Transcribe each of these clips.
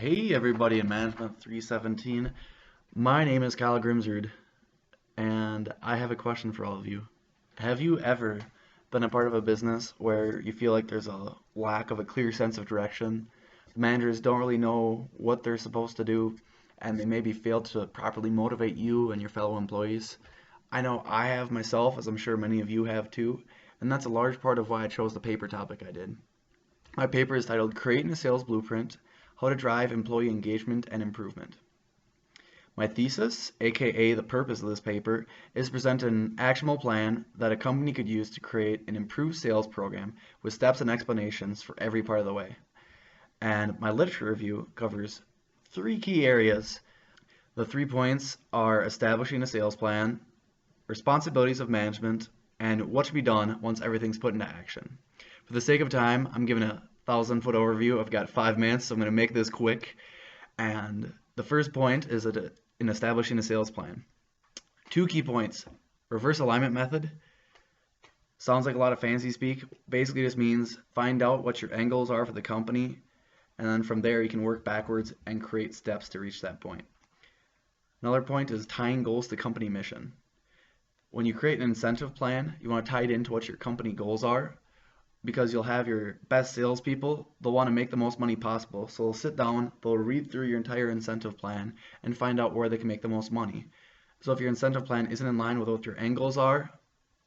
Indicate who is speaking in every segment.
Speaker 1: Hey everybody in Management 317. My name is Kyle Grimsrud, and I have a question for all of you. Have you ever been a part of a business where you feel like there's a lack of a clear sense of direction? The managers don't really know what they're supposed to do, and they maybe fail to properly motivate you and your fellow employees. I know I have myself, as I'm sure many of you have too, and that's a large part of why I chose the paper topic I did. My paper is titled Creating a Sales Blueprint: How to Drive Employee Engagement and Improvement. My thesis, aka the purpose of this paper, is to present an actionable plan that a company could use to create an improved sales program with steps and explanations for every part of the way. And my literature review covers three key areas. The 3 points are establishing a sales plan, responsibilities of management, and what should be done once everything's put into action. For the sake of time, I'm giving a 1,000-foot overview. I've got 5 minutes, so I'm going to make this quick. And the first point is in establishing a sales plan. Two key points. Reverse alignment method. Sounds like a lot of fancy speak. Basically just means find out what your end goals are for the company, and then from there you can work backwards and create steps to reach that point. Another point is tying goals to company mission. When you create an incentive plan, you want to tie it into what your company goals are, because you'll have your best salespeople. They'll want to make the most money possible. So they'll sit down, they'll read through your entire incentive plan and find out where they can make the most money. So if your incentive plan isn't in line with what your end goals are,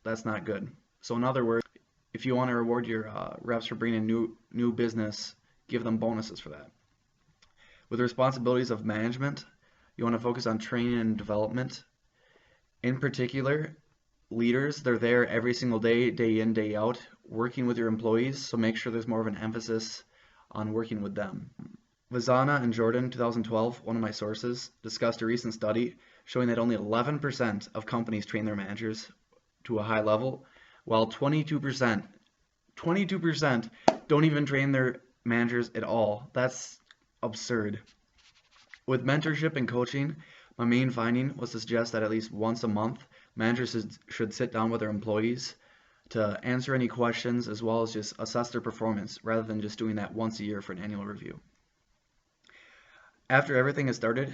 Speaker 1: that's not good. So in other words, if you want to reward your reps for bringing in new business, give them bonuses for that. With the responsibilities of management, you want to focus on training and development. In particular, leaders, they're there every single day, day in, day out, working with your employees, so make sure there's more of an emphasis on working with them. Vazana and Jordan, 2012, one of my sources, discussed a recent study showing that only 11% of companies train their managers to a high level, while 22% don't even train their managers at all. That's absurd. With mentorship and coaching, my main finding was to suggest that at least once a month, managers should sit down with their employees to answer any questions as well as just assess their performance rather than just doing that once a year for an annual review. After everything is started,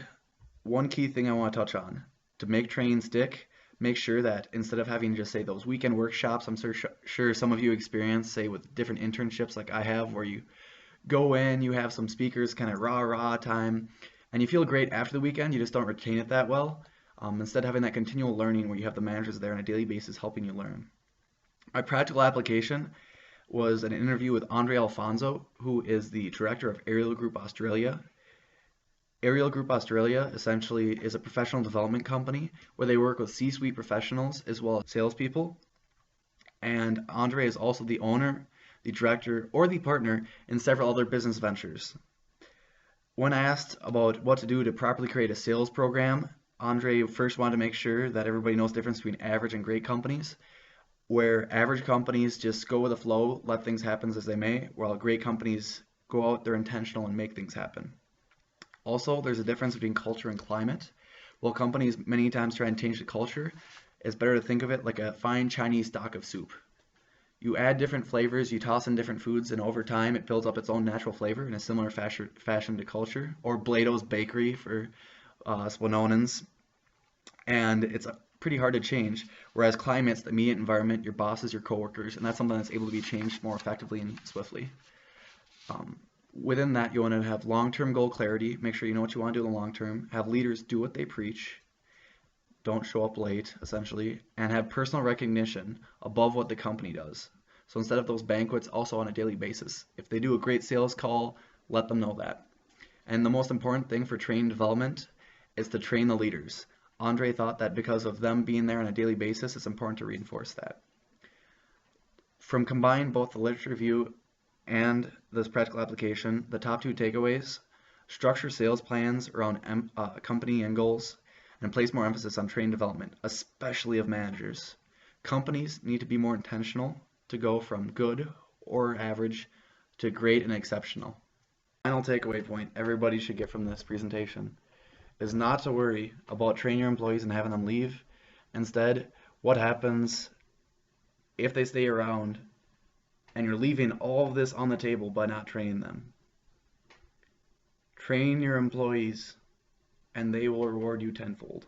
Speaker 1: one key thing I want to touch on. To make training stick, make sure that instead of having just say those weekend workshops, I'm sure some of you experience, say with different internships like I have, where you go in, you have some speakers, kind of rah time, and you feel great after the weekend, you just don't retain it that well. Instead of having that continual learning where you have the managers there on a daily basis helping you learn. My practical application was an interview with Andre Alfonso, who is the director of Ariel Group Australia. Ariel Group Australia essentially is a professional development company where they work with C-suite professionals as well as salespeople. And Andre is also the owner, the director, or the partner in several other business ventures. When asked about what to do to properly create a sales program, Andre first wanted to make sure that everybody knows the difference between average and great companies, where average companies just go with the flow, let things happen as they may, while great companies go out, they're intentional, and make things happen. Also, there's a difference between culture and climate. While companies many times try and change the culture, it's better to think of it like a fine Chinese stock of soup. You add different flavors, you toss in different foods, and over time it builds up its own natural flavor in a similar fashion to culture. Or Blado's Bakery for Swanonans. And it's pretty hard to change. Whereas climate's the immediate environment, your bosses, your coworkers, and that's something that's able to be changed more effectively and swiftly. Within that, you want to have long-term goal clarity. Make sure you know what you want to do in the long term. Have leaders do what they preach. Don't show up late, essentially, and have personal recognition above what the company does. So instead of those banquets, also on a daily basis. If they do a great sales call, let them know that. And the most important thing for training development is to train the leaders. Andre thought that because of them being there on a daily basis, it's important to reinforce that. From combining both the literature review and this practical application, the top two takeaways: structure sales plans around company end goals, and place more emphasis on training development, especially of managers. Companies need to be more intentional to go from good or average to great and exceptional. Final takeaway point everybody should get from this presentation is not to worry about training your employees and having them leave. Instead, what happens if they stay around and you're leaving all of this on the table by not training them? Train your employees and they will reward you tenfold.